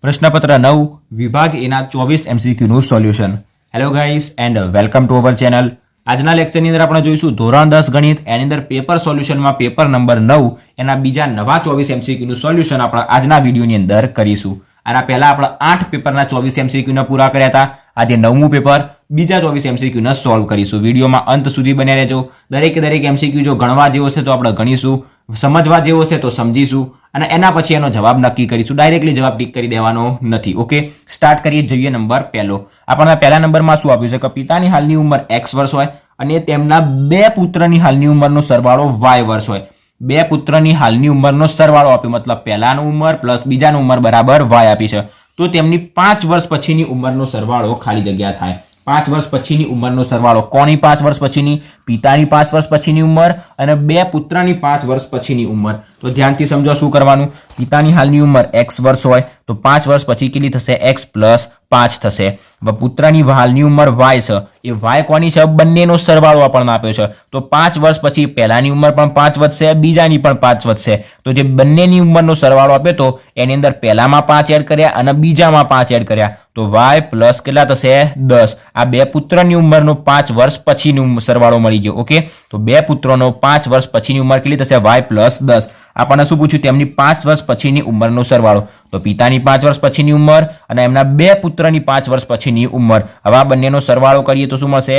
પ્રશ્નપત્ર 9 વિભાગ એના 24 MCQ નું solution. Hello guys and welcome to our channel. આજના લેક્ચરની અંદર આપણે જોઈશું ધોરણ 10 ગણિત એની અંદર પેપર સોલ્યુશનમાં પેપર નંબર 9 એના બીજા નવા 24 MCQ નું સોલ્યુશન આપણે આજના વિડીયોની અંદર કરીશું. આના પહેલા આપણે 8 પેપરના 24 MCQ ને પૂરા કર્યા હતા. આજે 9મું પેપર બીજા 24 MCQ ને સોલ્વ કરીશું. વિડીયોમાં અંત સુધી બન્યા રહેજો. દરેક MCQ જો ગણવા જેવો છે તો આપણે ગણીશું, સમજવા જેવો છે તો સમજીશું અને એના પછી એનો જવાબ નક્કી કરીશું. ડાયરેક્ટલી જવાબ ટીક કરી દેવાનો નથી. ઓકે, સ્ટાર્ટ કરીએ. જોઈએ નંબર પહેલો. આપણને પહેલા નંબરમાં શું આપ્યું છે કે પિતાની હાલની ઉંમર x વર્ષ હોય અને તેમના બે પુત્રની હાલની ઉંમરનો સરવાળો y વર્ષ હોય. બે પુત્રની હાલની ઉંમરનો સરવાળો આપ્યો, મતલબ પહેલાની ઉંમર પ્લસ બીજાની ઉંમર બરાબર y આપી છે. તો તેમની 5 વર્ષ પછીની ઉંમરનો સરવાળો ખાલી જગ્યા થાય. 5 વર્ષ પછીની ઉંમરનો સરવાળો. કોની 5 વર્ષ પછીની? પિતાની 5 વર્ષ પછીની ઉંમર અને બે પુત્રની 5 વર્ષ પછીની ઉંમર. તો ધ્યાનથી સમજો શું કરવાનું. પિતાની હાલની ઉંમર x વર્ષ હોય તો 5 વર્ષ પછી કેટલી થશે? x પ્લસ 5 થશે. પુત્રની હાલની ઉંમર y છે. એ y કોની છે? બંનેનો સરવાળો આપણને આપ્યો છે. તો 5 વર્ષ પછી પહેલાની ઉંમર પણ 5 વધશે, બીજાની પણ 5 વધશે. તો જે બંનેની ઉંમરનો સરવાળો આપ્યો તો એની અંદર પહેલામાં 5 એડ કર્યા અને બીજામાં 5 એડ કર્યા તો y પ્લસ કેટલા થશે? 10. આ બે પુત્રની ઉંમરનો 5 વર્ષ પછીનો સરવાળો મળી ગયો. ઓકે, તો બે પુત્રોનો 5 વર્ષ પછીની ઉંમર કેટલી થશે? y plus 10. આપણને શું પૂછ્યું? તેમની 5 વર્ષ પછીની ઉંમરનો સરવાળો. તો પિતાની 5 વર્ષ પછીની ઉંમર અને એમના બે પુત્રની 5 વર્ષ પછીની ઉંમર. હવે આ બંનેનો સરવાળો કરીએ તો શું મળશે?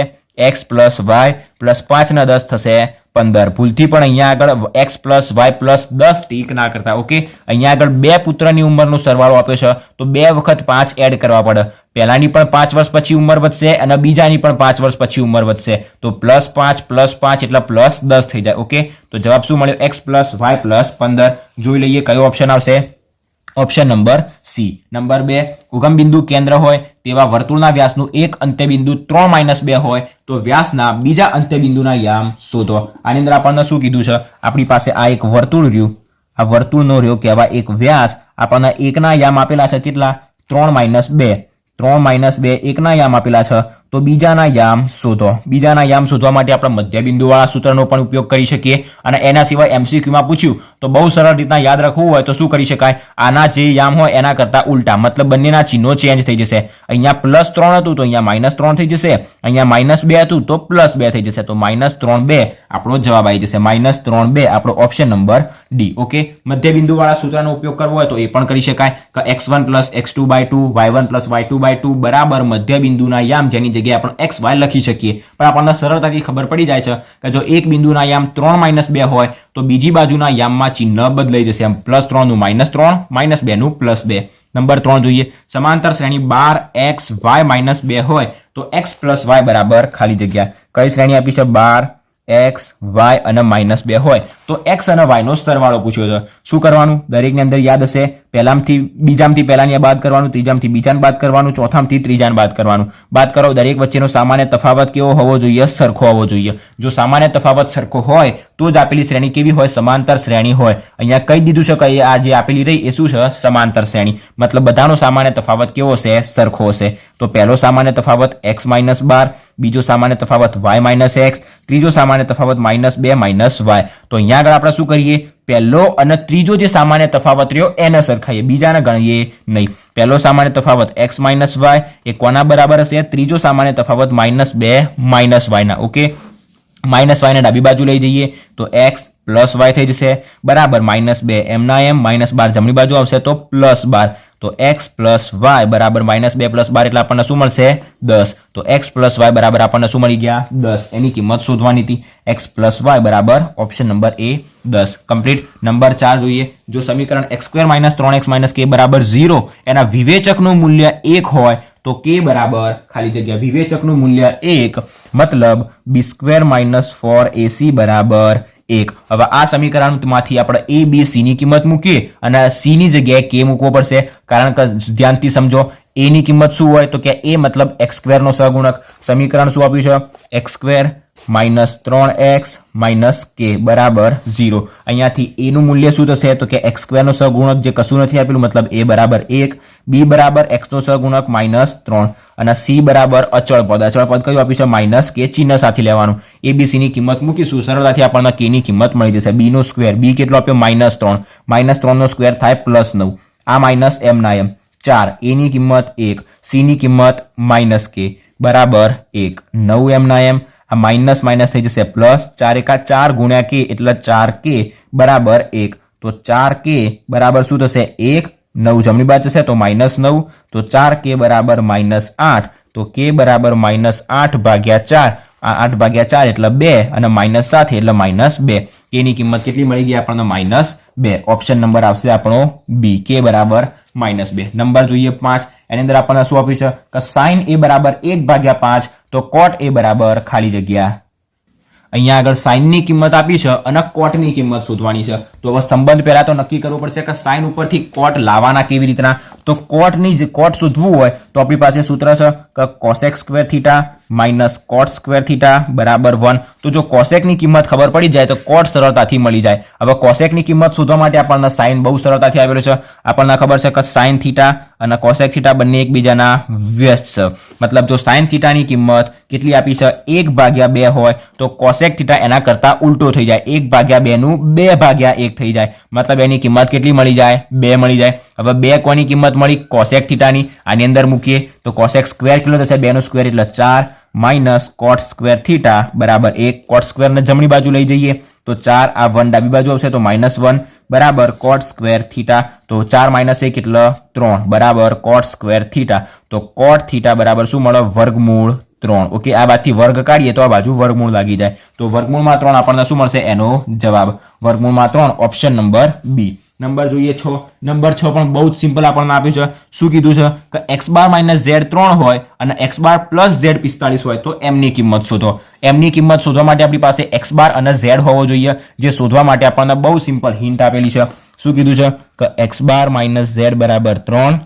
x પ્લસ y પ્લસ 5 ના 10 થશે 15. ભૂલથી પણ અહીંયા આગળ x plus y plus 10 tick ના કરતા. ઓકે, અહીંયા આગળ બે પુત્રની ઉંમરનો સરવાળો આપ્યો છે તો 2 વખત 5 એડ કરવા પડે. પહેલાની પણ 5 વર્ષ પછી ઉંમર વધશે અને બીજાની પણ 5 વર્ષ પછી ઉંમર વધશે. તો +5 એટલે પ્લસ 10 થઈ જાય. ઓકે, તો જવાબ શું મળ્યો? x plus y plus 15. જોઈ લઈએ કયો ઓપ્શન આવશે. Option number C. નંબર 2, ઉગમ બિંદુ કેન્દ્ર હોય તેવા વર્તુળના વ્યાસનું એક અંત્યબિંદુ 3 - 2 હોય તો વ્યાસના બીજા અંત્યબિંદુના યામ શોધો. આની અંદર આપણને શું કીધું છે? આપણી પાસે આ એક વર્તુળ રહ્યું, આ વર્તુળનો રહ્યો કહેવાય એક વ્યાસ. આપણને એકના યામ આપેલા છે કેટલા? 3 - 2. 3 - 2 એકના યામ આપેલા છે તો બીજાના યામ શોધો. બીજાના યામ શોધવા માટે આપણે મધ્યબિંદુવાળા સૂત્રનો પણ ઉપયોગ કરી શકીએ અને એના સિવાય MCQમાં પૂછ્યું તો બહુ સરળ રીતના યાદ રાખવું હોય તો શું કરી શકાય? આના જે યામ હોય એના કરતાં ઉલટા, મતલબ બંનેના ચિહ્નો ચેન્જ થઈ જશે. અહીંયા +3 હતું તો અહીંયા -3 થઈ જશે. અહીંયા -2 હતું તો +2 થઈ જશે. તો -3 2 આપણો જવાબ આવી જશે. -3 2 આપણો ઓપ્શન નંબર D. ઓકે, મધ્યબિંદુવાળા સૂત્રનો ઉપયોગ કરવો હોય તો એ પણ કરી શકાય કે x1 + x2/2 y1 + y2/2 બરાબર મધ્યબિંદુના યામ, જેની જગ્યાએ આપણે xy લખી શકીએ. પણ આપણને સરળતાથી ખબર પડી જાય છે કે જો એક બિંદુના યામ 3 - 2 હોય તો બીજી બાજુના યામમાં ચિહ્ન બદલાઈ જશે. એમ +3 નું -3, -2 નું +2. નંબર 3 જોઈએ. સમાંતર શ્રેણી 12 x y - 2 હોય તો x + y બરાબર ખાલી જગ્યા. કઈ શ્રેણી આપી છે? 12 x y અને -2 હોય તો x અને y નો સરવાળો પૂછ્યો છે. શું કરવાનું? દરેકની અંદર યાદ હશે. પહેલામથી બીજામાંથી પહેલાની બાદ કરવાનું, ત્રીજામાંથી બીજાને બાદ કરવાનું, ચોથામાંથી ત્રીજાને બાદ કરવાનું. બાદ કરો. દરેક વચ્ચેનો સામાન્ય તફાવત કેવો હોવો જોઈએ? સરખો હોવો જોઈએ. જો સામાન્ય તફાવત સરખો હોય તો જ આપેલી શ્રેણી કેવી હોય? સમાંતર શ્રેણી હોય. અહીંયા કહી દીધું છે કે આ જે આપેલી રહી એ શું છે? સમાંતર શ્રેણી. મતલબ બધાનો સામાન્ય તફાવત કેવો હશે? સરખો હશે. તો પહેલો સામાન્ય તફાવત x - 12, બીજો સામાન્ય તફાવત y - x, ત્રીજો સામાન્ય તફાવત -2 - y. તો અહીંયા આગળ આપણે શું કરીએ? પહેલો અને ત્રીજો જે સામાન્ય તફાવત રહ્યો એને સરખાઈએ, બીજાને ગણીએ નહીં. પહેલો સામાન્ય તફાવત x - y એ કોના બરાબર હશે? ત્રીજો સામાન્ય તફાવત -2 - y ના. ઓકે, -y ને ડાબી બાજુ લઈ જઈએ તો x પ્લસ y થઈ જશે બરાબર -2 એમના એમ, -12 જમણી બાજુ આવશે તો +12. તો x પ્લસ y બરાબર -2 + 12 એટલે આપણને શું મળશે? 10. તો x પ્લસ y બરાબર આપણને શું મળી ગયા? 10. એની કિંમત શોધવાની હતી. x પ્લસ y બરાબર option number A 10. Complete. Number 4 જોઈએ. જો સમીકરણ x² - 3x - k બરાબર 0 એના વિવેચકનું મૂલ્ય 1 હોય તો k બરાબર ખાલી જગ્યા વિવેચકનું મૂલ્ય 1, મતલબ b² - 4ac બરાબર 1. હવે આ સમીકરણમાંથી આપણે a b c ની કિંમત મૂકીએ અને c ની જગ્યાએ k મૂકવો પડશે. કારણ કે ધ્યાનથી સમજો, a ની કિંમત શું હોય તો કે a મતલબ x² નો સહગુણક. સમીકરણ શું આપ્યું છે? x² - 3x - k બરાબર 0. અહીંયાથી a નું મૂલ્ય શું થશે તો કે x² નો સહગુણક જે કશું નથી આપેલું, મતલબ a બરાબર 1, b બરાબર x નો સહગુણક -3 અને c બરાબર અચળ પદ. અચળ પદ કયું આપ્યું છે? -k ચિહ્ન સાથે લેવાનું. a b c ની કિંમત મૂકીશું, સરળતાથી આપણને k ની કિંમત મળી જશે. b નો સ્ક્વેર, b કેટલો આપ્યો? -3 નો સ્ક્વેર થાય +9. આ માઇનસ એમ ના એમ 4, a ની કિંમત 1, c ની કિંમત -k બરાબર 1. 9 એમ ના એમ, આ માઇનસ માઇનસ થઈ જશે પ્લસ, 4 એકા 4 ગુણ્યા k એટલે 4k બરાબર 1. તો 4k બરાબર શું થશે 1, 9 જમણી બાજુ જશે તો -9, તો 4k બરાબર -8, તો k બરાબર -8 ભાગ્યા 4, આ 8 ભાગ્યા 4 એટલે 2 અને માઇનસ સાથે એટલે -2. k ની કિંમત કેટલી મળી ગઈ આપણને -2. ઓપ્શન નંબર આવશે આપણો બી, k બરાબર -2. નંબર જોઈએ 5, એની અંદર આપણને શું આપ્યું છે કે sin a બરાબર 1/5, તો cot a બરાબર ખાલી જગ્યા. અહીંયા આગળ sin ની કિંમત આપી છે અને cot ની કિંમત શોધવાની છે. તો હવે સંબંધ પહેલા તો નક્કી કરવો પડશે કે sin ઉપરથી cot લાવવાના કેવી રીતના. તો cot શોધવું હોય તો આપણી પાસે સૂત્ર છે કે cosec square theta minus cot square theta બરાબર 1. તો જો cosec ની કિંમત ખબર પડી જાય તો cot સરળતાથી મળી જાય. હવે cosec ની કિંમત શોધવા માટે આપણને sin બહુ સરળતાથી આવેલો છે. આપણને ખબર છે કે sin થીટા અને cosec થીટા બંને એકબીજાના વ્યસ્ત છે. મતલબ જો sin થીટા ની કિંમત કેટલી આપી છે 1/2 હોય તો cosec થીટા એના કરતા ઉલટો થઈ જાય, 1/2 નું 2/1 થઈ જાય. મતલબ એની કિંમત કેટલી મળી જાય 2 મળી જાય. હવે 2 કોની કિંમત મળી cosec થીટાની, આની અંદર મૂકીએ તો cosec સ્ક્વેર કેટલો થશે 2 નો સ્ક્વેર એટલે 4 માઇનસ cot સ્ક્વેર થીટા બરાબર 1. cot સ્ક્વેર ને જમણી બાજુ લઈ જઈએ તો 4, આ 1 ડાબી બાજુ આવશે તો -1 બરાબર cot સ્ક્વેર થીટા, તો 4 - 1 એટલે 3 બરાબર cot સ્ક્વેર થીટા. તો cot થીટા બરાબર શું મળે વર્ગમૂળ 3. ઓકે, આ બાજુથી વર્ગ કાઢીએ તો આ બાજુ વર્ગમૂળ લાગી જાય, તો વર્ગમૂળમાં 3 આપણને શું મળશે એનો જવાબ વર્ગમૂળમાં 3, ઓપ્શન નંબર બી. નંબર જોઈએ 6. નંબર 6 પણ બહુ જ સિમ્પલ આપણને આપ્યું છે. શું કીધું છે કે x બાર માઇનસ z 3 હોય અને x બાર પ્લસ z 45 હોય તો m ની કિંમત શોધો. m ની કિંમત શોધવા માટે આપણી પાસે x બાર અને z હોવો જોઈએ, જે શોધવા માટે આપણને બહુ સિમ્પલ હિન્ટ આપેલી છે. શું કીધું છે કે x બાર માઇનસ z બરાબર 3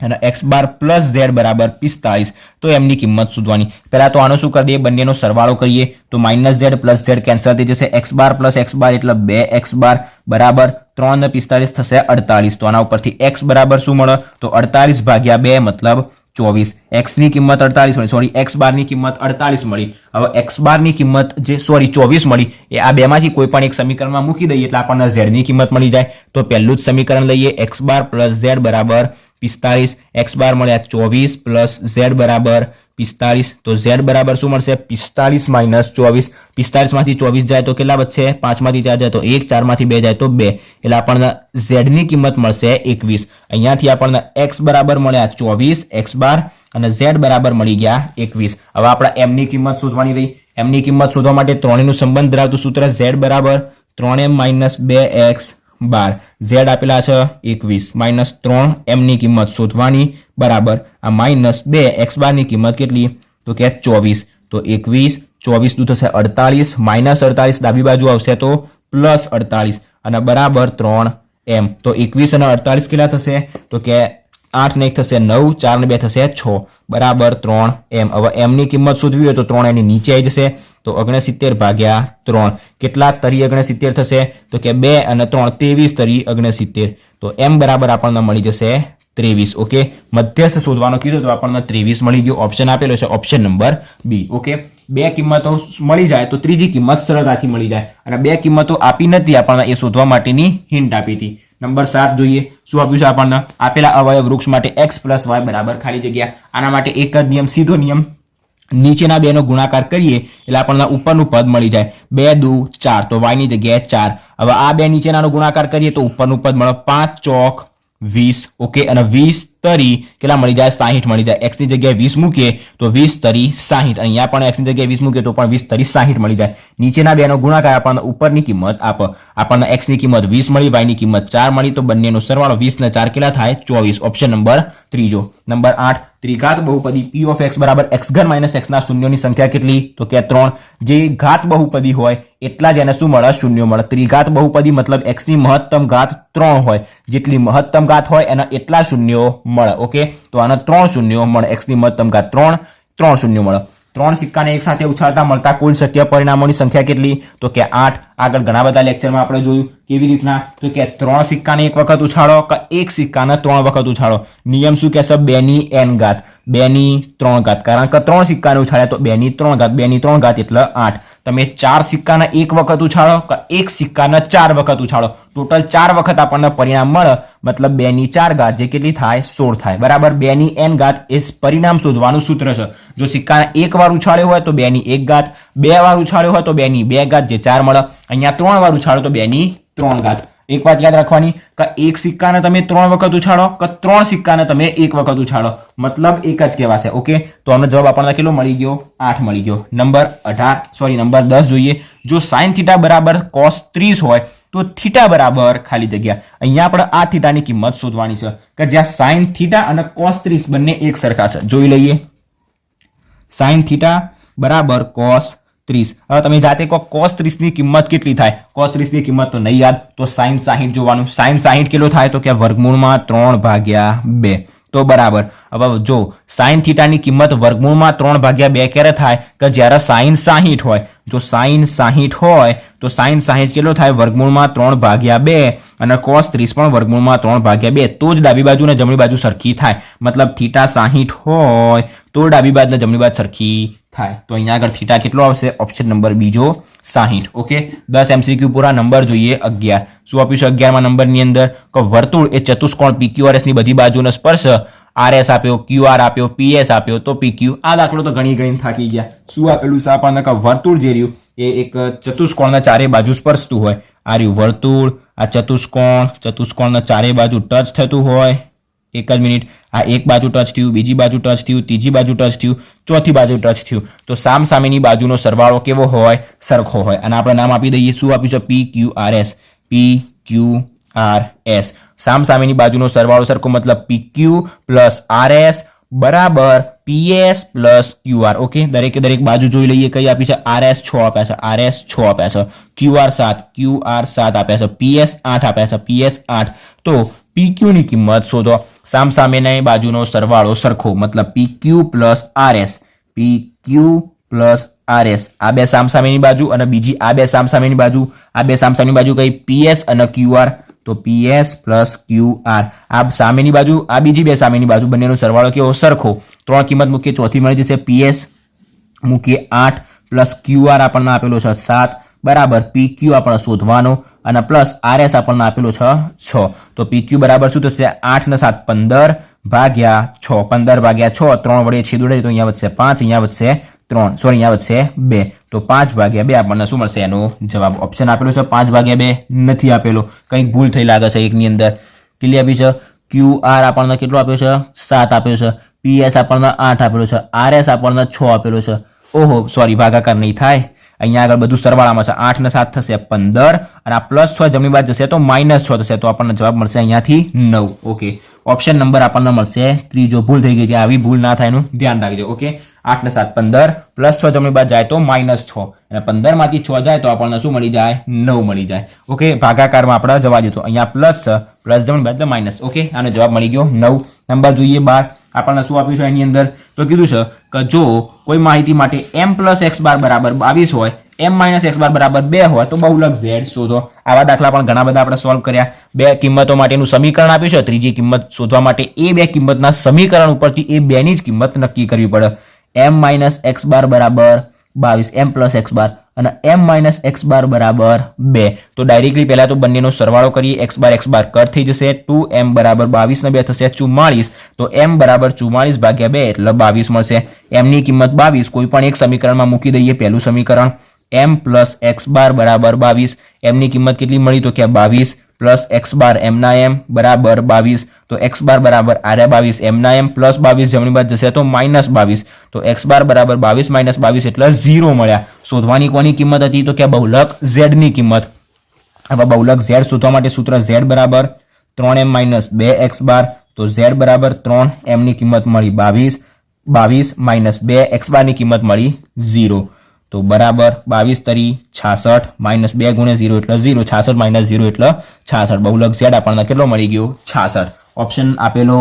અને x બાર પ્લસ z બરાબર 45, તો એમની કિંમત શોધવાની. પહેલા તો આનો શું કરી દઈએ બંનેનો સરવાળો કરીએ તો -z પ્લસ z કેન્સલ થઈ જશે. x બાર પ્લસ x બાર એટલે 2x બાર બરાબર 3 ને 45 થશે 48. તો આના ઉપરથી x બરાબર શું મળે તો 48/2 મતલબ 24. x ની કિંમત 48 મળી, સોરી x બાર ની કિંમત 48 મળી. હવે x બાર ની કિંમત જે 24 મળી એ આ બેમાંથી કોઈ પણ એક સમીકરણમાં મૂકી દઈએ એટલે આપણને z ની કિંમત મળી જાય. તો પહેલું જ સમીકરણ લઈએ, x બાર પ્લસ z બરાબર 45, x બાર મળ્યા 24 પ્લસ z બરાબર 45, તો z બરાબર શું મળશે 45 માઇનસ 24. 45 માંથી 24 જાય તો કેટલા બચશે 5 માંથી 4 જાય તો 1, 4 માંથી 2 જાય તો 2, એટલે આપણને z ની કિંમત મળશે 21. અહીંયાથી આપણને x બરાબર મળ્યા 24 x બાર અને z બરાબર મળી ગયા 21. હવે આપણે m ની કિંમત શોધવાની રહી. m ની કિંમત શોધવા માટે 3 નું સંબંધ ધરાવતું સૂત્ર z બરાબર 3m - 2x બાર, z આપેલા છે 21 - 3 m ની કિંમત શોધવાની બરાબર આ -2 x બાર ની કિંમત કેટલી તો કે 24. તો 21, 24 નું થશે 48, -48 ડાબી બાજુ આવશે તો +48 અને બરાબર 3m. તો 21 અને 48 કેટલા થશે તો કે 8 ને 1 થશે 9, 4 ને 2 થશે 6 બરાબર 3m. હવે m ની કિંમત શોધવી હોય તો 3 એની નીચે આવી જશે તો 69/3. કેટલા તરી 69 થશે તો કે 2 અને 3 23 તરી 69. તો m બરાબર આપણને મળી જશે 23. ઓકે, મધ્યસ્થ શોધવાનો કીધું તો આપણને 23 મળી ગયો. ઓપ્શન આપેલો છે ઓપ્શન નંબર બી. ઓકે, બે કિંમતો મળી જાય તો ત્રીજી કિંમત સરળતાથી મળી જાય, અને બે કિંમતો આપી નથી આપણને એ શોધવા માટેની હિન્ટ આપી હતી. નંબર 7 જોઈએ શું આપ્યું છે આપણને. આપેલા અવયવ વૃક્ષ માટે x + y બરાબર ખાલી જગ્યા. આના માટે એક જ નિયમ, સીધો નિયમ, નીચેના બેનો ગુણાકાર કરીએ એટલે આપણને ઉપરનું પદ મળી જાય. 2 દુ 4 તો y ની જગ્યાએ 4. હવે આ બે નીચેનાનો ગુણાકાર કરીએ તો ઉપરનું પદ મળે 5 ચોક 20. ઓકે, અને 20 તરી કેટલા મળી જાય 60 મળી જાય. x ની જગ્યાએ 20 મૂકીએ તો 20 તરી 60. અહીંયા પણ x ની જગ્યાએ 20 મૂકીએ તો પણ 20 તરી 60 મળી જાય. નીચેના બેનો ગુણાકાર આપણને ઉપરની કિંમત આપે. આપણને x ની કિંમત 20 મળી, y ની કિંમત 4 મળી, તો બંનેનો સરવાળો 20 ને 4 કેટલા થાય 24. ઓપ્શન નંબર ત્રીજો. નંબર 8 ત્રિઘાત બહુપદી p of x બરાબર x² - x ના શૂન્યોની સંખ્યા કેટલી તો કે 3. જે ઘાત બહુપદી હોય એટલા જ એને શું મળે શૂન્ય મળે. ત્રિઘાત બહુપદી મતલબ x ની મહત્તમ ઘાત 3 હોય, જેટલી મહત્તમ ઘાત હોય એના એટલા શૂન્યો મળે. ઓકે, તો આના 3 શૂન્યો મળે. x ની મહત્તમ ઘાત 3 શૂન્યો મળે. 3 સિક્કાને એક સાથે ઉછાળતા મળતા કુલ શક્ય પરિણામોની સંખ્યા કેટલી તો કે 8. આગળ ઘણા બધા લેક્ચરમાં આપણે જોયું કેવી રીતના તો કે 3 સિક્કાને એક વખત ઉછાળો કે એક સિક્કાને 3 વખત ઉછાળો. નિયમ શું કહેશે? 2 ની n ઘાત 2 ની 3 ઘાત, કારણ કે 3 સિક્કાને ઉછાળ્યા તો 2 ની 3 ઘાત 2 ની 3 ઘાત એટલે 8. તમે 4 સિક્કાને એક વખત ઉછાળો કે એક સિક્કાને 4 વખત ઉછાળો, ટોટલ 4 વખત આપણને પરિણામ મળે, મતલબ 2 ની 4 ઘાત જે કેટલી થાય? 16 થાય. બરાબર. 2 ની n ઘાત એ પરિણામ શોધવાનું સૂત્ર છે. જો સિક્કાને એક વાર ઉછાળ્યો હોય તો 2 ની 1 ઘાત, 2 વાર ઉછાળ્યો હોય તો 2 ની 2 ઘાત જે 4 મળે. અહીંયા 3 વાર ઉછાળો તો 2 ની 3 ઘાત. એક વાત યાદ રાખવાની કે એક સિક્કાને તમે 3 વખત ઉછાળો કે 3 સિક્કાને તમે એક વખત ઉછાળો, મતલબ એક જ કહેવાશે. ઓકે, તો આનો જવાબ આપણને કેટલો મળી ગયો? 8 મળી ગયો. નંબર 10 જોઈએ. જો sin θ બરાબર cos 30 હોય તો થીટા બરાબર ખાલી જગ્યા. અહીંયા આપણે આ થીટાની કિંમત શોધવાની છે કે જ્યાં sin θ અને cos 30 બંને એક સરખા છે. જોઈ લઈએ. sin θ બરાબર cos 30. હવે તમે જાતે કહો cos 30 ની કિંમત કેટલી થાય? cos 30 ની કિંમત તો નહીં યાદ, તો sin 60 જોવાનું. sin 60 કેટલો થાય? તો કે વર્ગમૂળમાં 3/2. તો બરાબર. હવે જો sin θ ની કિંમત વર્ગમૂળમાં 3/2 ક્યારે થાય? કે જ્યારે sin 60 હોય. જો sin 60 હોય તો sin 60 કેટલો થાય? વર્ગમૂળમાં 3/2 અને cos 30 પણ વર્ગમૂળમાં 3/2. તો જ ડાબી બાજુ અને જમણી બાજુ સરખી થાય. મતલબ θ 60 હોય તો ડાબી બાજુ અને જમણી બાજુ સરખી થાય. તો અહીંયા આગળ θ કેટલો આવશે? ઓપ્શન નંબર બીજો 60. ઓકે, 10 MCQ પૂરા. નંબર જોઈએ 11. શું આપ્યું છે 11માં નંબરની અંદર? કે વર્તુળ એ ચતુષ્કોણ PQRS ની બધી બાજુનો સ્પર્શ RS આપ્યો, QR આપ્યો, PS આપ્યો, તો PQ. આ દાખલો તો ગણી થાકી ગયા. શું આપેલું છે આપણને? કે વર્તુળ જે રહ્યું એ એક ચતુષ્કોણના ચારે બાજુ સ્પર્શતું હોય. આ રહ્યું વર્તુળ, આ ચતુષ્કોણના ચારે બાજુ ટચ થતું હોય. એક જ મિનિટ. આ એક બાજુ ટચ થયું, બીજી બાજુ ટચ થયું, ત્રીજી બાજુ ટચ થયું, ચોથી બાજુ ટચ થયું. તો સામેની બાજુનો સરવાળો કેવો હોય? સરખો હોય. અને આપણે નામ આપી દઈએ. શું આપ્યું છે? PQRS. PQRS. સામેની બાજુનો સરવાળો સરખો, મતલબ PQ પ્લસ RS બરાબર PS પ્લસ QR. ઓકે, દરેક બાજુ જોઈ લઈએ. કઈ આપી છે? RS 6 આપ્યા છે, RS 6 આપ્યા છે, QR 7 આપ્યા છે, PS 8 આપ્યા છે, PS 8. તો PQ ની કિંમત શોધો. સામેની બાજુનો સરવાળો સરખો, મતલબ PQ plus RS. PQ plus RS. આ બે સામેની બાજુ અને બીજી આ બે સામેની બાજુ. આ બે સામેની બાજુ કઈ? PS અને QR. તો PS પ્લસ QR. આ સામેની બાજુ, આ બીજી બે સામેની બાજુ, બંનેનો સરવાળો કેવો? સરખો. 3 કિંમત મૂકીએ, ચોથી મળી જશે. PS મૂકીએ 8 પ્લસ QR આપણને આપેલો છે 7 બરાબર. PQ આપણે શોધવાનો અને પ્લસ RS આપણને આપેલો છે 6. તો PQ બરાબર શું થશે? 8 ને 7 15 ભાગ્યા 6. 15/6. 3 વડે છેદ ઉડાડીએ તો અહીંયા વધશે 5, અહીંયા વધશે 3, સોરી અહીંયા વધશે 2. તો 5/2 આપણને શું મળશે? એનો જવાબ ઓપ્શન આપેલો છે 5/2 નથી આપેલો. કંઈક ભૂલ થઈ લાગે છે એકની અંદર. કેટલી આપી છે? QR આપણને કેટલો આપ્યો છે? 7 આપ્યો છે. PS આપણને 8 આપેલો છે. RS આપણને 6 આપેલો છે. ઓહો, સોરી, ભાગાકાર નહીં થાય. અહીંયા આગળ બધું સરવાળામાં છે. 8 ને 7 થશે 15 અને આ પ્લસ 6 જમણી બાજુ જશે તો -6 થશે. તો આપણને જવાબ મળશે અહીંયાથી 9. ઓકે, ઓપ્શન નંબર આપણને મળશે ત્રીજો. ભૂલ થઈ ગઈ છે, આવી ભૂલ ના થાય એનું ધ્યાન રાખજો. ઓકે, 8 ને 7 15 પ્લસ 6 જમણી બાજુ જાય તો -6 અને 15 માંથી 6 જાય તો આપણને શું મળી જાય? 9 મળી જાય. ઓકે, ભાગાકારમાં આપણે જવા દીધો. અહીંયા પ્લસ છે, પ્લસ જમણી બાજુ માઇનસ. ઓકે, આનો જવાબ મળી ગયો 9. નંબર જોઈએ 12. આપણને શું આપ્યું છે એની અંદર? તો કીધું છે કે જો કોઈ માહિતી માટે m પ્લસ x બાર બરાબર 22 હોય, m માઇનસ x બાર બરાબર 2 હોય તો બહુલક z શોધો. આવા દાખલા પણ ઘણા બધા આપણે સોલ્વ કર્યા. બે કિંમતો માટેનું સમીકરણ આપ્યું છે. ત્રીજી કિંમત શોધવા માટે એ બે કિંમતના સમીકરણ ઉપરથી એ બેની જ કિંમત નક્કી કરવી પડે. m માઇનસ x બાર બરાબર 22, m પ્લસ x બાર અને m માઇનસ x બાર બરાબર 2. તો ડાયરેક્ટલી પહેલા તો બંનેનો સરવાળો કરીએ. x બાર કટ થઈ જશે. 2m બરાબર 22 ને 2 થશે 44. તો m બરાબર 44/2 એટલે 22 મળશે. m ની કિંમત 22 કોઈ પણ એક સમીકરણમાં મૂકી દઈએ. પહેલું સમીકરણ m પ્લસ x બાર બરાબર 22. m ની કિંમત કેટલી મળી? તો કે 22 પ્લસ x બાર m ના m બરાબર 22. તો x બાર બરાબર આરે 22 m ના m પ્લસ 22 જમણી બાજુ જશે તો -22. તો x બાર બરાબર 22 - 22 એટલે 0 મળ્યા. શોધવાની કોની કિંમત હતી? તો કે બહુલક z ની કિંમત. હવે બહુલક z શોધવા માટે સૂત્ર z બરાબર 3m - 2x બાર. તો z બરાબર 3m ની કિંમત મળી 22, 22 - 2 x બાર ની કિંમત મળી 0. તો બરાબર 22 તરી 66 -2 ગુણ્યા 0 એટલે 0. 66 - 0 એટલે 66. બહુલક z આપણને કેટલો મળી ગયો? 66. ઓપ્શન આપેલો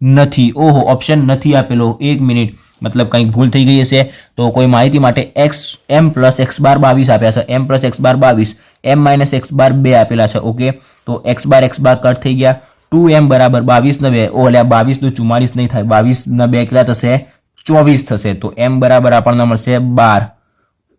નથી. ઓહો, ઓપ્શન નથી આપેલો. 1 મિનિટ. मतलब કંઈક ભૂલ થઈ ગઈ હશે તો કોઈ માહિતી માટે m + x બાર 22 આપ્યા છે, m + x બાર 22, m - x બાર 2 આપેલા છે. ઓકે, તો x બાર કટ થઈ ગયા. 2m બરાબર 22 ને 2, ઓલે 22 નું 44 નહીં થાય, 22 ના 2 કેટલા થશે? 24 થશે. તો m બરાબર આપણને મળશે 12.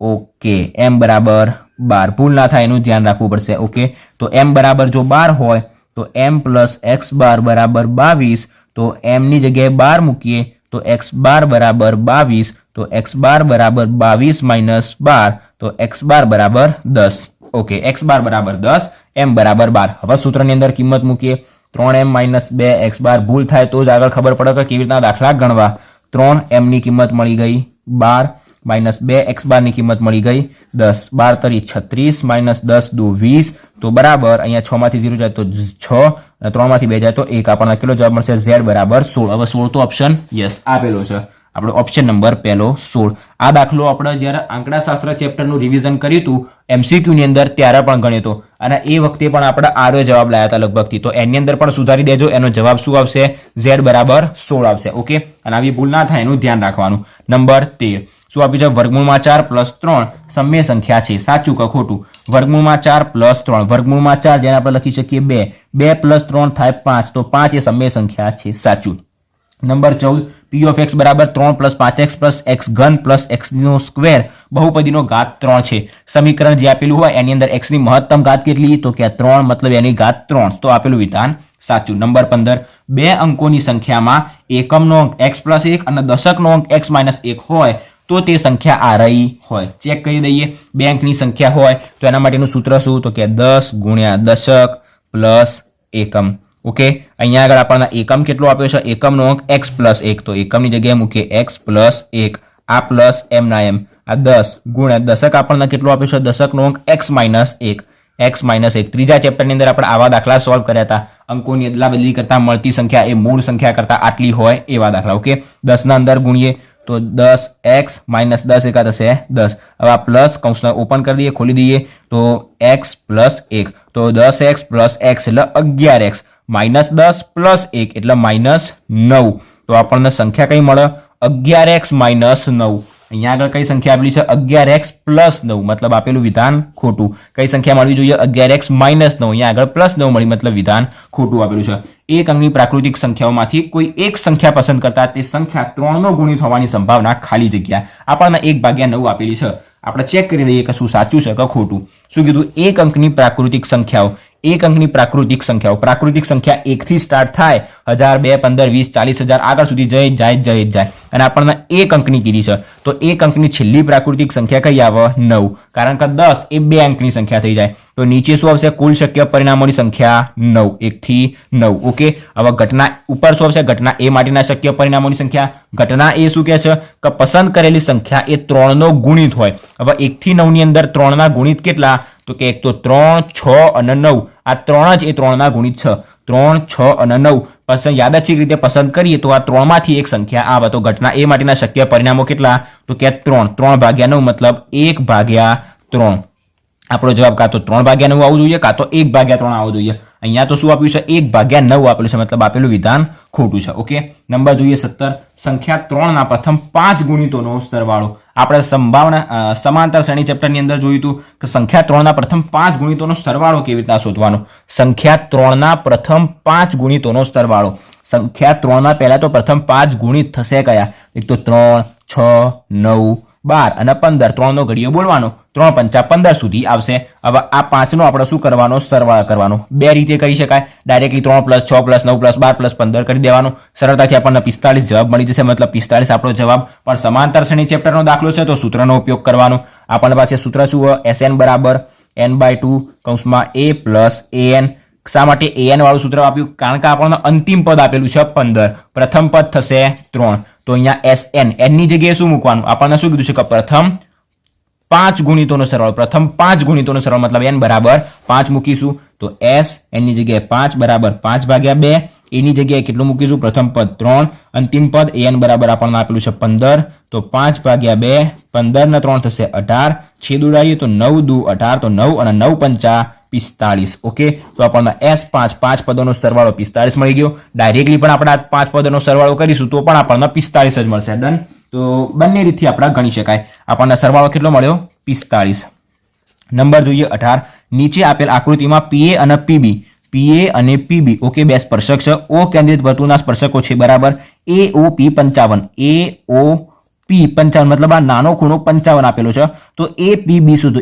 ઓકે, m બરાબર 12, ભૂલ ના થાય એનું ધ્યાન રાખવું પડશે. ઓકે, તો m બરાબર જો 12 હોય તો m + x બાર બરાબર 22, તો m ની જગ્યાએ 12 મૂકીએ તો x બાર બરાબર 22, તો x બાર બરાબર 22 - 12, તો x બાર બરાબર 10. ઓકે, x બાર બરાબર 10, m બરાબર 12. હવે સૂત્રની અંદર કિંમત મૂકીએ. 3m - 2 x બાર, ભૂલ થાય તો જ આગળ ખબર પડે કે કેવી રીતના દાખલા ગણવા. 3m ની કિંમત મળી ગઈ 12 - 2 x બાર ની કિંમત મળી ગઈ 10. 12 તરી 36 - 10 દુ 20, તો બરાબર અહીંયા 6 માંથી 0 જાય તો 6 અને 3 માંથી 2 જાય તો 1. આપણને કેટલો જવાબ મળશે? z બરાબર 16. હવે 16 તો ઓપ્શન યસ આપેલો છે, આપણો ઓપ્શન નંબર પહેલો 16. આ દાખલો આપણે જ્યારે આંકડાશાસ્ત્ર ચેપ્ટરનું રિવિઝન કર્યું હતું MCQ ની અંદર ત્યારે પણ ગણ્યો હતો અને એ વખતે પણ આપણે આરો જવાબ લાયા હતા લગભગથી. તો એની અંદર પણ સુધારી દેજો, એનો જવાબ શું આવશે? z બરાબર 16 આવશે. ઓકે, અને આવી ભૂલ ના થાય એનું ધ્યાન રાખવાનું. નંબર 13 શું આપ્યું છે? વર્ગમૂળમાં 4 + 3 સમય સંખ્યા છે. સાચું કે ખોટું? વર્ગમૂળમાં 4 + 3, વર્ગમૂળમાં 4 જેને આપણે લખી શકીએ 2, 2 + 3 થાય 5, તો 5 એ સમય સંખ્યા છે. સાચું. નંબર 14 p of x બરાબર 3 + 5x + x³ + x² બહુપદીનો ઘાત 3 છે. સમીકરણ જે આપેલું હોય એની અંદર x ની મહત્તમ ઘાત કેટલી? તો કે 3, મતલબ એની ઘાત 3. તો આપેલું વિધાન સાચું. નંબર 15 બે અંકોની સંખ્યામાં એકમનો અંક x + 1 અને દશકનો અંક x - 1 હોય તો તે સંખ્યા આરઈ હોય. ચેક કરી દઈએ. બે અંકની સંખ્યા હોય તો એના માટેનું સૂત્ર શું? તો કે 10 × દશક + એકમ. ઓકે, અહીંયા આગળ આપણને એકમ કેટલો આપ્યો છે? એકમનો અંક x + 1, તો એકમની જગ્યાએ મૂકીએ x + 1, આ પ્લસ m ના m, આ 10 × દશક આપણને કેટલો આપ્યો છે? દશકનો અંક x - 1, x - 1. ત્રીજા ચેપ્ટરની અંદર આપણે આવા દાખલા સોલ્વ કર્યા હતા. અંકોની અદલા બદલી કરતા મળતી સંખ્યા એ મૂળ સંખ્યા કરતા આટલી હોય એવા દાખલા. ઓકે, 10 ના અંદર ગુણીએ તો 10x - 10 એકા થશે 10. હવે આ પ્લસ કૌંસને ઓપન કરી દઈએ, ખોલી દઈએ તો x + 1, તો 10x + x એટલે 11x, -10 + 1 એટલે -9. તો આપણને સંખ્યા કઈ મળે? 11x - 9. અહીંયા આગળ કઈ સંખ્યા આપેલી છે? 11x + 9, મતલબ આપેલું વિધાન ખોટું. કઈ સંખ્યા મળવી જોઈએ? 11x - 9. અહીંયા આગળ +9 મળી, મતલબ વિધાન ખોટું આપેલું છે. એક અંકની પ્રાકૃતિક સંખ્યાઓમાંથી કોઈ એક સંખ્યા પસંદ કરતા તે સંખ્યા 3 નો ગુણિત હોવાની સંભાવના ખાલી જગ્યા આપણને 1/9 આપેલી છે. આપણે ચેક કરી લઈએ કે શું સાચું છે કે ખોટું. શું કીધું? એક અંકની પ્રાકૃતિક સંખ્યાઓ, એક અંકની પ્રાકૃતિક સંખ્યાઓ, પ્રાકૃતિક સંખ્યા 1 થી સ્ટાર્ટ થાય, 1000, 2, 15, 20, 40,000 આગળ સુધી જાય અને આપણને એક અંકની કીધી છે. તો એક અંકની છેલ્લી પ્રાકૃતિક સંખ્યા કઈ આવે? 9, કારણ કે 10 એ 2 અંકની સંખ્યા થઈ જાય. તો નીચે શું આવશે? કુલ શક્ય પરિણામોની સંખ્યા 9, 1 થી 9. ઓકે, હવે ઘટના ઉપર શું આવશે? ઘટના એ માટેના શક્ય પરિણામોની સંખ્યા. ઘટના એ શું કહે છે કે પસંદ કરેલી સંખ્યા એ 3 નો ગુણિત હોય. હવે 1 થી 9 ની અંદર 3 ના ગુણિત કેટલા? તો કે એક તો 3, 6 અને 9. આ 3 જ એ 3 ના ગુણિત છે. 3, 6 અને 9 પસંદ યાદચ્છિક રીતે પસંદ કરીએ તો આ 3 માંથી એક સંખ્યા આવે. તો ઘટના એ માટેના શક્ય પરિણામો કેટલા? તો કે 3, 3/9 મતલબ 1/3. આપણો જવાબ કાં તો 3/9 આવવું જોઈએ કાં તો 1/3 આવવો જોઈએ. અહીંયા તો શું આપ્યું છે? 1/9 આપેલું છે, મતલબ આપેલું વિધાન ખોટું છે. ઓકે, નંબર જોઈએ 17 સંખ્યા 3 ના પ્રથમ 5 ગુણિતોનો સરવાળો. આપણે સમાંતર શ્રેણી ચેપ્ટરની અંદર જોયું હતું કે સંખ્યા 3 ના પ્રથમ 5 ગુણિતોનો સરવાળો કેવી રીતના શોધવાનો. સંખ્યા 3 ના પ્રથમ 5 ગુણિતોનો સરવાળો. સંખ્યા 3 ના પહેલા તો પ્રથમ 5 ગુણિત થશે કયા? એક તો 3, 6, 9, 12 અને 15. 3 નો ઘડિયો બોલવાનો, 3 5 15 સુધી આવશે. હવે આ 5 નો આપણે શું કરવાનો? સરવાળો કરવાનો. બે રીતે કરી શકાય. ડાયરેક્ટલી 3 + 6 + 9 + 12 + 15 કરી દેવાનો. સરળતાથી આપણને 45 જવાબ મળી જશે, મતલબ 45 આપણો જવાબ. પણ સમાંતર શ્રેણી ચેપ્ટરનો દાખલો છે તો સૂત્રનો ઉપયોગ કરવાનો. આપણને પાસે સૂત્ર શું હોય? Sn બરાબર n/2 કૌંસમાં a + an. શા માટે an વાળું સૂત્ર આપ્યું? કારણ કે આપણને અંતિમ પદ આપેલું છે 15, પ્રથમ પદ થશે 3. તો અહીંયા Sn, n ની જગ્યાએ શું મૂકવાનું? આપણને શું કીધું છે કે પ્રથમ 5 ગુણિતોનો સરવાળો. પ્રથમ 5 ગુણિતોનો સરવાળો મતલબ n બરાબર 5 મૂકીશું. તો s n ની જગ્યાએ 5 બરાબર 5/2. a ની જગ્યાએ કેટલું મૂકીશું? પ્રથમ પદ 3, અંતિમ પદ an બરાબર આપણને આપેલું છે 15. તો 5/2, 15 ને 3 થશે 18. છેદ ઉડાડીએ તો 9 દુ 18, તો 9 અને 9 પંચા 45. ઓકે, તો આપણને S5 5 પદોનો સરવાળો 45 મળી ગયો. ડાયરેક્ટલી પણ આપણે આ 5 પદોનો સરવાળો કરીશું તો પણ આપણને 45 જ મળશે. ડન. તો બંને રીતથી આપણે ગણી શકાય. આપણને સરવાળો કેટલો મળ્યો? 45. નંબર જોઈએ 18. નીચે આપેલ આકૃતિમાં પીએ અને પીબી, પીએ અને પીબી ઓકે બે સ્પર્શક છે. ઓ કેન્દ્રિત વર્તુળના સ્પર્શકો છે બરાબર. AOP 55, AOP 55 મતલબ આ નાનો ખૂણો 55 આપેલો છે. તો APB શોધો,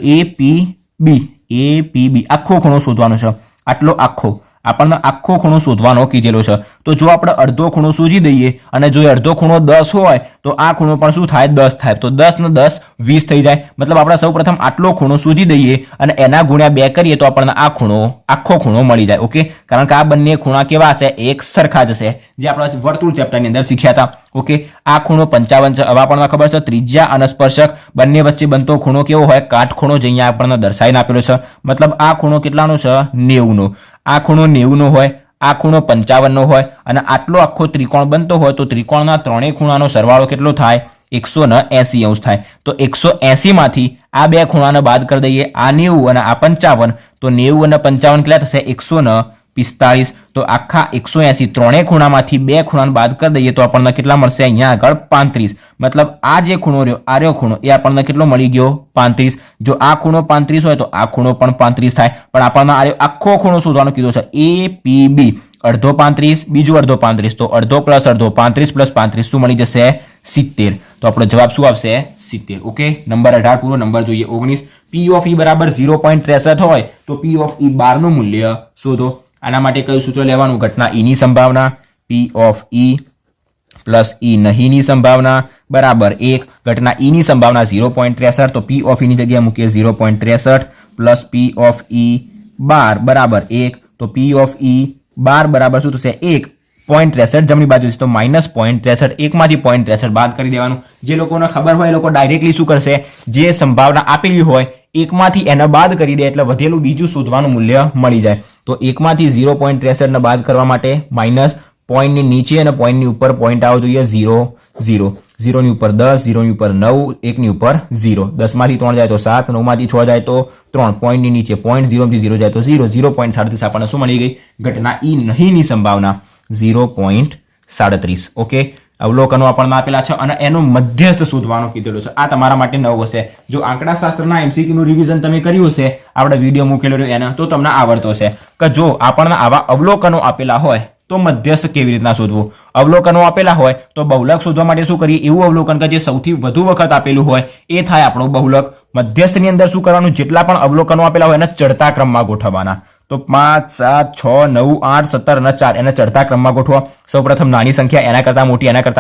APB આખો ખૂણો શોધવાનો છે. આટલો આખો આપણને આખો ખૂણો શોધવાનો કીધેલો છે. તો જો આપણે અડધો ખૂણો શોધી દઈએ અને જો અડધો ખૂણો 10 હોય તો આ ખૂણો પણ શું થાય? 10 થાય. તો 10 ને 10 20 થઈ જાય. મતલબ આપણે સૌપ્રથમ આટલો ખૂણો શોધી દઈએ અને એના ગુણ્યા 2 કરીએ તો આપણને આ ખૂણો આખો ખૂણો મળી જાય. ઓકે, કારણ કે આ બંને ખૂણા કેવા હશે? એક સરખા જ હશે, જે આપણે વર્તુળ ચેપ્ટરની અંદર શીખ્યા હતા. ઓકે, આ ખૂણો 55 છે. હવે આપણને ખબર છે ત્રિજ્યા અને સ્પર્શક બંને વચ્ચે બનતો ખૂણો કેવો હોય? કાટખૂણો, જે અહીંયા આપણને દર્શાવીને આપેલો છે. મતલબ આ ખૂણો કેટલાનો છે? 90 નો. આ ખૂણો 90 નો હોય, આ ખૂણો 55 નો હોય અને આટલો આખો ત્રિકોણ બનતો હોય તો ત્રિકોણના ત્રણેય ખૂણાનો સરવાળો કેટલો થાય? 180 અંશ થાય. તો 180 માંથી આ બે ખૂણાને બાદ કરી દઈએ, આ 90 અને આ 55. તો 90 અને 55 કેટલા થશે? 145. તો આખા 180 ત્રણેય ખૂણામાંથી બે ખૂણાને બાદ કરી દઈએ તો આપણને કેટલા મળશે? અહીંયા આગળ 35. મતલબ આ જે ખૂણો રહ્યો, આ રહ્યો ખૂણો, એ આપણને કેટલો મળી ગયો? 35. જો આ ખૂણો 35 હોય તો આ ખૂણો પણ 35 થાય. પણ આપણને આ આખો ખૂણો શોધવાનો કીધો છે. APB અડધો 35, બીજું અડધો 35. તો અડધો પ્લસ અડધો 35 પ્લસ 35 શું મળી જશે? 70. તો આપણો જવાબ શું આવશે? 70. ઓકે, નંબર 18 પૂરો. નંબર જોઈએ 19. P of E બરાબર 0.63 હોય તો P of E બાર નું મૂલ્ય શોધો. આના માટે કયું સૂત્ર લેવાનું? ઘટના E ની સંભાવના, P of E plus E નહીંની સંભાવના બરાબર 1. ઘટના E ની સંભાવના 0.63, તો P of E ની જગ્યાએ મૂકીએ 0.63 પ્લસ P of E બાર બરાબર 1. તો P of E બાર બરાબર શું થશે? 1.63 જમણી બાજુ છે તો માઇનસ 0.63. 1 માંથી 0.63 બાદ કરી દેવાનું. જે લોકોને ખબર હોય એ લોકો ડાયરેક્ટલી શું કરશે? જે સંભાવના આપેલી હોય એકમાંથી એને બાદ કરી દે એટલે વધેલું બીજું શોધવાનું મૂલ્ય મળી જાય. તો 1 માંથી 0.63 ને બાદ કરવા માટે માઇનસ પોઈન્ટની નીચે અને પોઈન્ટની ઉપર પોઈન્ટ આવવો જોઈએ 0 0. 0 ની ઉપર 10, 0 ની ઉપર 9, 1 ની ઉપર 0. 10 માંથી 3 જાય તો 7, 9 માંથી 6 જાય તો 3. પોઈન્ટની નીચે પોઈન્ટ, 0 થી 0 જાય તો 0. 0.37 આપણને શું મળી ગઈ? ઘટના E નહીંની સંભાવના 0.37. ઓકે, અવલોકનો આપણને આપેલા છે અને એનો મધ્યસ્થ શોધવાનો કીધેલો છે. આ તમારા માટે નવું હશે. જો આંકડાશાસ્ત્રના MCQ નું રિવિઝન તમે કર્યું હશે, આપણે વિડીયો મૂકેલો રહ્યો એના, તો તમને આવડતો હશે કે જો આપણને આવા અવલોકનો આપેલા હોય તો મધ્યસ્થ કેવી રીતના શોધવું. અવલોકનો આપેલા હોય તો બહુલક શોધવા માટે શું કરીએ? એવું અવલોકન કે જે સૌથી વધુ વખત આપેલું હોય એ થાય આપણું બહુલક. મધ્યસ્થની અંદર શું કરવાનું? જેટલા પણ અવલોકનો આપેલા હોય એને ચડતા ક્રમમાં ગોઠવવાના. તો 5, 7, 6, 9, 8, 17 અને 4 એને ચડતા ક્રમમાં ગોઠવો. સૌપ્રથમ નાની સંખ્યા એના કરતાં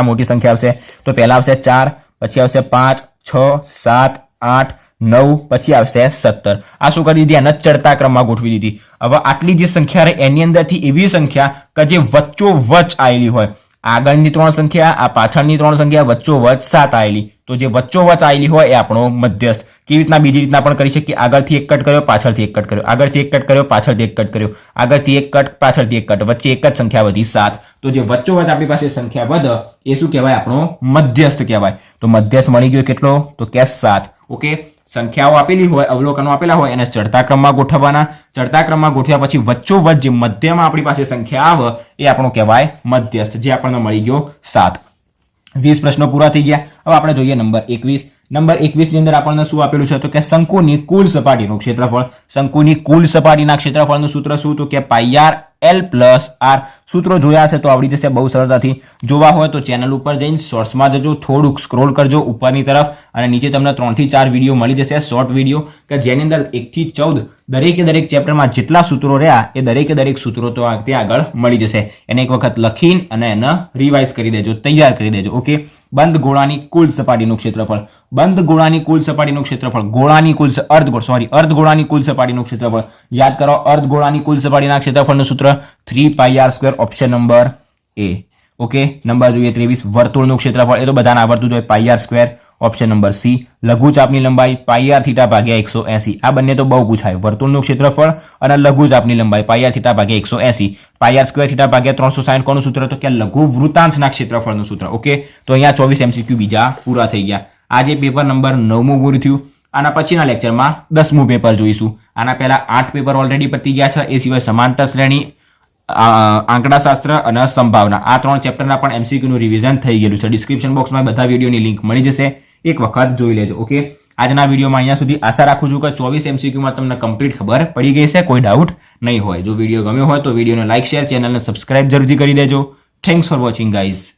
મોટી સંખ્યા આવશે. તો પહેલા આવશે 4, પછી આવશે 5, 6, 7, 8, 9, પછી આવશે 17. આ શું કરી દીધી? એને ચડતા ક્રમમાં ગોઠવી દીધી. હવે આટલી જે સંખ્યા રહે એની અંદરથી એવી સંખ્યા કે જે વચ્ચોવચ આવેલી હોય. આગળની 3 સંખ્યા, આ પાછળની 3 સંખ્યા, વચ્ચોવચ 7 આવેલી. તો જે વચ્ચોવચ આવેલી હોય એ આપણો મધ્યસ્થ. કેવી રીતના? બીજી રીતના પણ કરી શકીએ. આગળથી એક કટ કર્યો, પાછળથી એક કટ કર્યો, આગળથી એક કટ કર્યો, પાછળથી એક કટ કર્યો, આગળથી એક કટ, પાછળથી એક કટ, વચ્ચે એક જ સંખ્યા વધી 7. તો જે વચ્ચોવચ આપણી પાસે સંખ્યા વધે એ શું કહેવાય? આપણો મધ્યસ્થ કહેવાય. તો મધ્યસ્થ મળી ગયો કેટલો? તો કે 7. ઓકે, સંખ્યાઓ આપેલી હોય, અવલોકનો આપેલા હોય એને ચડતા ક્રમમાં ગોઠવવાના. ચડતા ક્રમમાં ગોઠવ્યા પછી વચ્ચોવચ જે મધ્યમાં આપણી પાસે સંખ્યા આવે એ આપણો કહેવાય મધ્યસ્થ, જે આપણને મળી ગયો 7. 20 પ્રશ્નો પૂરા થઈ ગયા. હવે આપણે જોઈએ નંબર 21. નંબર 21 ની અંદર આપણને શું આપેલું છે? તો કે શંકુની કુલ સપાટીનું ક્ષેત્રફળ. શંકુની કુલ સપાટીના ક્ષેત્રફળનું સૂત્ર શું? તો કે પાઈ L પ્લસ R. સૂત્રો જોયા હશે તો આવડી જશે બહુ સરળતાથી. જોવા હોય તો ચેનલ ઉપર જઈને શોર્ટ્સમાં જજો, થોડુંક સ્ક્રોલ કરજો ઉપરની તરફ અને નીચે તમને 3 થી 4 વિડીયો મળી જશે, શોર્ટ વિડીયો, કે જેની અંદર 1 થી 14 દરેકે દરેક ચેપ્ટરમાં જેટલા સૂત્રો રહ્યા એ દરેકે દરેક સૂત્રો તો ત્યાં આગળ મળી જશે. એને એક વખત લખીને અને એને રિવાઇઝ કરી દેજો, તૈયાર કરી દેજો. ઓકે, બંધ ગોળાની કુલ સપાટીનું ક્ષેત્રફળ. બંધ ગોળાની કુલ સપાટીનું ક્ષેત્રફળ, ગોળાની કુલ અર્ધગોળાની કુલ સપાટીનું ક્ષેત્રફળ. યાદ કરો, અર્ધગોળાની કુલ સપાટીના ક્ષેત્રફળનું સૂત્ર 3πr². Option number A. Okay, number જોઈએ 23. વર્તુળનું ક્ષેત્રફળ, એ તો બધાને આવડતું જ હોય, πr². Option number C. લઘુચાપની લંબાઈ πr θ ભાગ્યા 180. આ બંને તો બહુ પૂછાય, વર્તુળનું ક્ષેત્રફળ અને લઘુચાપની લંબાઈ πr θ ભાગ્યા 180. πr² θ ભાગ્યા 360 કોનું સૂત્ર? તો કે લઘુ વૃત્તાંશના ક્ષેત્રફળનું સૂત્ર. ઓકે, તો અહીંયા 24 MCQ બીજા પૂરા થઈ ગયા. આજે પેપર નંબર 9મું પૂરું થયું. આના પછીના લેક્ચરમાં 10મું પેપર જોઈશું. આના પહેલા 8 પેપર ઓલરેડી પતી ગયા છે. એ સિવાય સમાંતર શ્રેણી, આંકડાશાસ્ત્ર અને સંભાવના આ 3 ચેપ્ટરના પણ એમસીક્યુનું રિવિઝન થઈ ગયેલું છે. ડિસ્ક્રિપ્શન બોક્સમાં બધા વિડીયોની લિંક મળી જશે, એક વખત જોઈ લેજો. ઓકે, આજના વિડીયોમાં અહીંયા સુધી. આશા રાખું છું કે 24 એમસીક્યુમાં તમને કમ્પ્લીટ ખબર પડી ગઈ છે, કોઈ ડાઉટ નહીં હોય. જો વિડીયો ગમ્યો હોય તો વિડીયોને લાઇક, શેર, ચેનલને સબસ્ક્રાઇબ જરૂરથી કરી દેજો. Thanks for watching guys.